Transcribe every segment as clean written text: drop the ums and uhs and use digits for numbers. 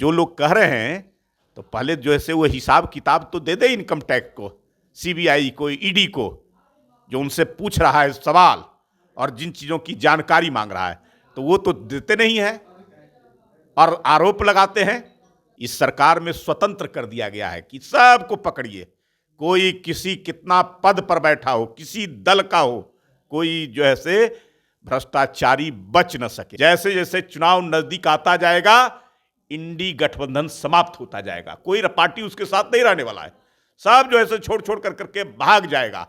जो लोग कह रहे हैं तो पहले जो है से वो हिसाब किताब तो दे दे इनकम टैक्स को, सीबीआई को, ईडी को, जो उनसे पूछ रहा है सवाल और जिन चीज़ों की जानकारी मांग रहा है, तो वो तो देते नहीं है और आरोप लगाते हैं। इस सरकार में स्वतंत्र कर दिया गया है कि सबको पकड़िए, कोई किसी कितना पद पर बैठा हो, किसी दल का हो, कोई जो है से भ्रष्टाचारी बच न सके। जैसे जैसे चुनाव नजदीक आता जाएगा, इंडी गठबंधन समाप्त होता जाएगा, कोई पार्टी उसके साथ नहीं रहने वाला है, सब जो है छोड़ छोड़ कर करके भाग जाएगा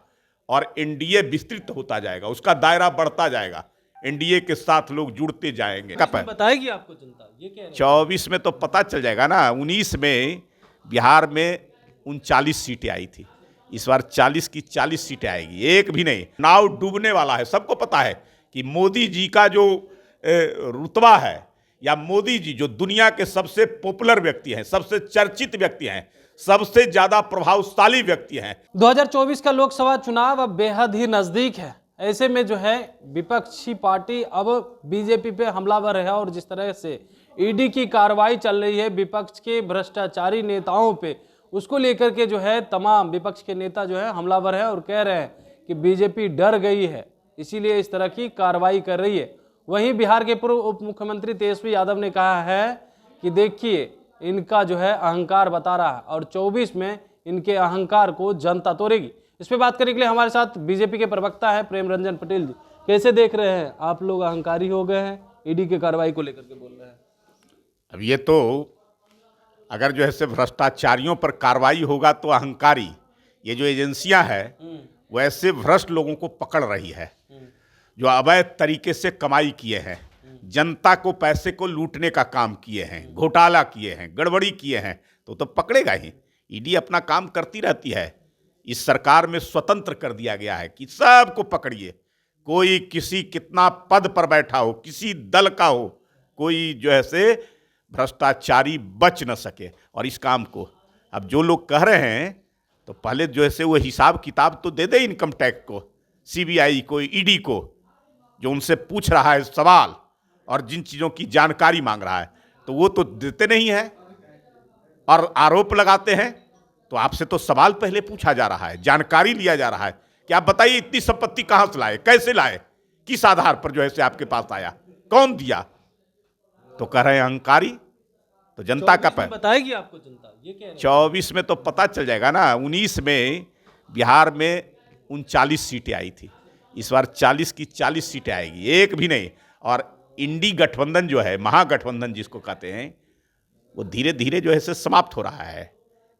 और एनडीए विस्तृत होता जाएगा, उसका दायरा बढ़ता जाएगा, एनडीए के साथ लोग जुड़ते जाएंगे। बताएगी आपको जनता, ये कह रहे हैं। 24 में तो पता चल जाएगा ना। 19 में बिहार में 39 सीटें आई थी, इस बार 40 की 40 सीटें आएगी, एक भी नहीं। नाव डूबने वाला है, सबको पता है कि मोदी जी का जो रुतबा है, या मोदी जी जो दुनिया के सबसे पॉपुलर व्यक्ति हैं, सबसे चर्चित व्यक्ति हैं, सबसे ज्यादा प्रभावशाली व्यक्ति हैं। 2024 का लोकसभा चुनाव अब बेहद ही नजदीक है। ऐसे में जो है विपक्षी पार्टी अब बीजेपी पे हमलावर है और जिस तरह से ईडी की कार्रवाई चल रही है विपक्ष के भ्रष्टाचारी नेताओं पे, उसको लेकर के जो है तमाम विपक्ष के नेता जो है हमलावर है और कह रहे हैं कि बीजेपी डर गई है, इसीलिए इस तरह की कार्रवाई कर रही है। वहीं बिहार के पूर्व उप मुख्यमंत्री तेजस्वी यादव ने कहा है कि देखिए इनका जो है अहंकार बता रहा है और 24 में इनके अहंकार को जनता तोड़ेगी। इस पे बात करने के लिए हमारे साथ बीजेपी के प्रवक्ता है प्रेम रंजन पटेल जी। कैसे देख रहे हैं आप, लोग अहंकारी हो गए हैं, ईडी की कार्रवाई को लेकर के बोल रहे हैं? अब ये तो अगर जो है से भ्रष्टाचारियों पर कार्रवाई होगा तो अहंकारी, ये जो एजेंसियां हैं वो ऐसे भ्रष्ट लोगों को पकड़ रही है जो अवैध तरीके से कमाई किए हैं, जनता को पैसे को लूटने का काम किए हैं, घोटाला किए हैं, गड़बड़ी किए हैं, तो पकड़ेगा ही। ईडी अपना काम करती रहती है। इस सरकार में स्वतंत्र कर दिया गया है कि सबको पकड़िए, कोई किसी कितना पद पर बैठा हो, किसी दल का हो, कोई जो है से भ्रष्टाचारी बच न सके। और इस काम को अब जो लोग कह रहे हैं तो पहले जो है से वो हिसाब किताब तो दे दे इनकम टैक्स को, सीबीआई को, ईडी को, जो उनसे पूछ रहा है सवाल और जिन चीज़ों की जानकारी मांग रहा है, तो वो तो देते नहीं है और आरोप लगाते हैं। तो आपसे तो सवाल पहले पूछा जा रहा है, जानकारी लिया जा रहा है कि आप बताइए इतनी संपत्ति कहां से लाए, कैसे लाए, किस आधार पर जो है से आपके पास आया, कौन दिया? तो कह रहे हैं अहंकारी। तो जनता का बताएगी आपको जनता, ये कह रहे हैं। 24 में तो पता चल जाएगा ना। 19 में बिहार में 39 सीटें आई थी, इस बार 40 की 40 सीटें आएगी, एक भी नहीं। और इंडी गठबंधन जो है, महागठबंधन जिसको कहते हैं, वो धीरे धीरे जो है से समाप्त हो रहा है,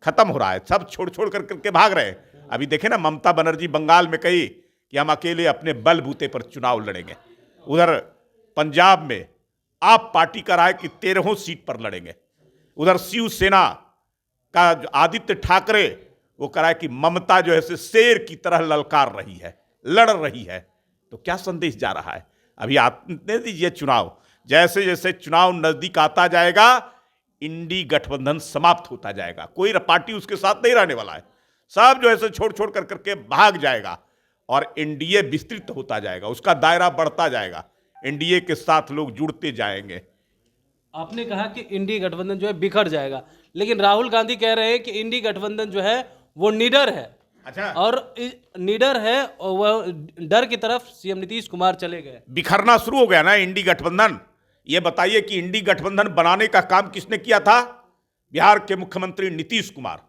खत्म हो रहा है, सब छोड़ छोड़ कर करके भाग रहे हैं। अभी देखे ना, ममता बनर्जी बंगाल में कही कि हम अकेले अपने बलबूते पर चुनाव लड़ेंगे। उधर पंजाब में आप पार्टी का रहा है कि 13 सीट पर लड़ेंगे। उधर शिवसेना का आदित्य ठाकरे वो कह रहा है कि ममता जो है से शेर की तरह ललकार रही है, लड़ रही है। तो क्या संदेश जा रहा है? अभी आने दीजिए चुनाव, जैसे जैसे चुनाव नजदीक आता जाएगा इंडी गठबंधन समाप्त होता जाएगा, कोई पार्टी उसके साथ नहीं रहने वाला है, सब जो है छोड़ छोड़ कर करके भाग जाएगा और एनडीए विस्तृत होता जाएगा, उसका दायरा बढ़ता जाएगा, एनडीए के साथ लोग जुड़ते जाएंगे। आपने कहा कि इंडी गठबंधन जो है बिखर जाएगा, लेकिन राहुल गांधी कह रहे हैं कि इंडी गठबंधन जो है वो निडर है। अच्छा, और निडर है और वह डर की तरफ सीएम नीतीश कुमार चले गए। बिखरना शुरू हो गया ना इंडी गठबंधन। ये बताइए कि इंडी गठबंधन बनाने का काम किसने किया था? बिहार के मुख्यमंत्री नीतीश कुमार,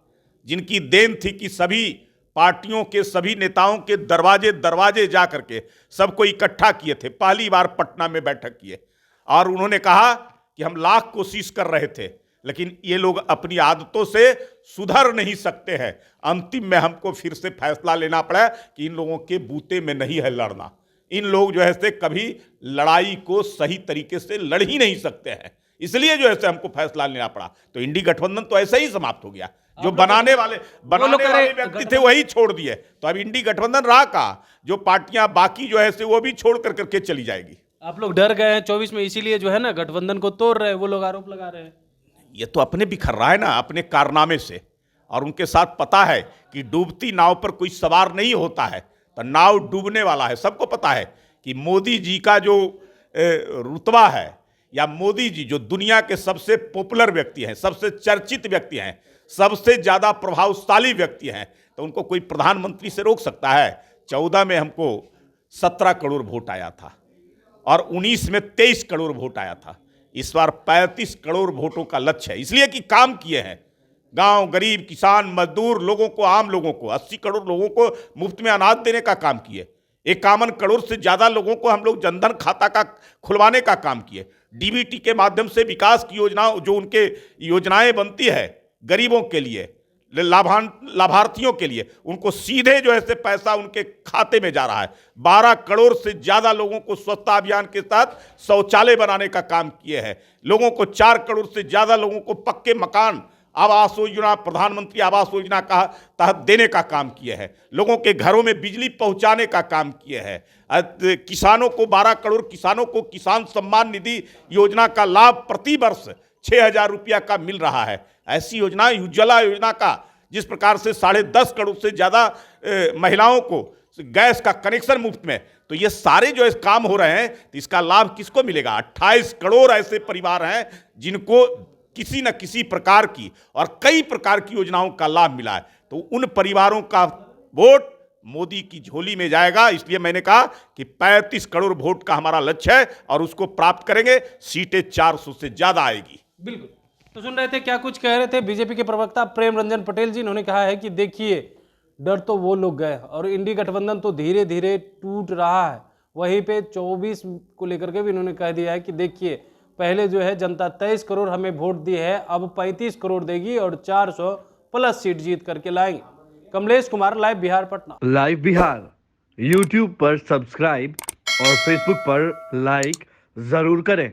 जिनकी देन थी कि सभी पार्टियों के सभी नेताओं के दरवाजे दरवाजे जा करके सबको इकट्ठा किए थे। पहली बार पटना में बैठक किए और उन्होंने कहा कि हम लाख कोशिश कर रहे थे, लेकिन ये लोग अपनी आदतों से सुधर नहीं सकते हैं। अंतिम में हमको फिर से फैसला लेना पड़ा कि इन लोगों के बूते में नहीं है लड़ना। इन लोग जो है से कभी लड़ाई को सही तरीके से लड़ ही नहीं सकते हैं, इसलिए जो है से हमको फैसला लेना पड़ा। तो इंडी गठबंधन तो ऐसे ही समाप्त हो गया। जो बनाने वाले व्यक्ति थे वही छोड़ दिए, तो अब इंडी गठबंधन रहा कहाँ? जो पार्टियां बाकी जो है से वो भी छोड़ कर करके चली जाएगी। आप लोग डर गए हैं 24 में, इसीलिए जो है ना गठबंधन को तोड़ रहे हैं, वो लोग आरोप लगा रहे हैं। ये तो अपने बिखर रहा है ना, अपने कारनामे से। और उनके साथ पता है कि डूबती नाव पर कोई सवार नहीं होता है, तो नाव डूबने वाला है। सबको पता है कि मोदी जी का जो रुतबा है, या मोदी जी जो दुनिया के सबसे पॉपुलर व्यक्ति हैं, सबसे चर्चित व्यक्ति हैं, सबसे ज़्यादा प्रभावशाली व्यक्ति हैं, तो उनको कोई प्रधानमंत्री से रोक सकता है? 14 में हमको 17 करोड़ वोट आया था और 19 में 23 करोड़ वोट आया था। इस बार 35 करोड़ वोटों का लक्ष्य है, इसलिए कि काम किए हैं। गांव, गरीब, किसान, मजदूर लोगों को, आम लोगों को, 80 करोड़ लोगों को मुफ्त में अनाज देने का काम किए। 51 करोड़ से ज़्यादा लोगों को हम लोग जनधन खाता का खुलवाने का काम किए। डीबीटी के माध्यम से विकास की योजना, जो उनके योजनाएं बनती है गरीबों के लिए, लाभार्थियों के लिए, उनको सीधे जो है से पैसा उनके खाते में जा रहा है। 12 करोड़ से ज़्यादा लोगों को स्वच्छता अभियान के तहत शौचालय बनाने का काम किए हैं। लोगों को 4 करोड़ से ज़्यादा लोगों को पक्के मकान, आवास योजना, प्रधानमंत्री आवास योजना का तहत देने का काम किए हैं। लोगों के घरों में बिजली पहुंचाने का काम किए हैं। किसानों को 12 करोड़ किसानों को किसान सम्मान निधि योजना का लाभ प्रति वर्ष 6,000 रुपया का मिल रहा है। ऐसी योजना, उज्ज्वला योजना का, जिस प्रकार से 10.5 करोड़ से ज़्यादा महिलाओं को गैस का कनेक्शन मुफ्त में, तो ये सारे जो इस काम हो रहे हैं, तो इसका लाभ किसको मिलेगा? 28 करोड़ ऐसे परिवार हैं जिनको किसी न किसी प्रकार की और कई प्रकार की योजनाओं का लाभ मिला है। तो उन परिवारों का वोट मोदी की झोली में जाएगा। इसलिए मैंने कहा कि 35 करोड़ वोट का हमारा लक्ष्य है और उसको प्राप्त करेंगे। सीटें 400 से ज्यादा आएगी। बिल्कुल। तो सुन रहे थे, क्या कुछ कह रहे थे बीजेपी के प्रवक्ता प्रेम रंजन पटेल जी। इन्होंने कहा है कि देखिए, डर तो वो लोग गए और इंडी गठबंधन तो धीरे धीरे टूट रहा है। वहीं पे 24 को लेकर के भी इन्होंने कह दिया है कि देखिए, पहले जो है जनता 23 करोड़ हमें वोट दी है, अब 35 करोड़ देगी और 400 प्लस सीट जीत करके लाएंगे। Kamlesh Kumar, live Bihar, Patna. Live Bihar YouTube पर सब्सक्राइब और फेसबुक पर लाइक जरूर करें।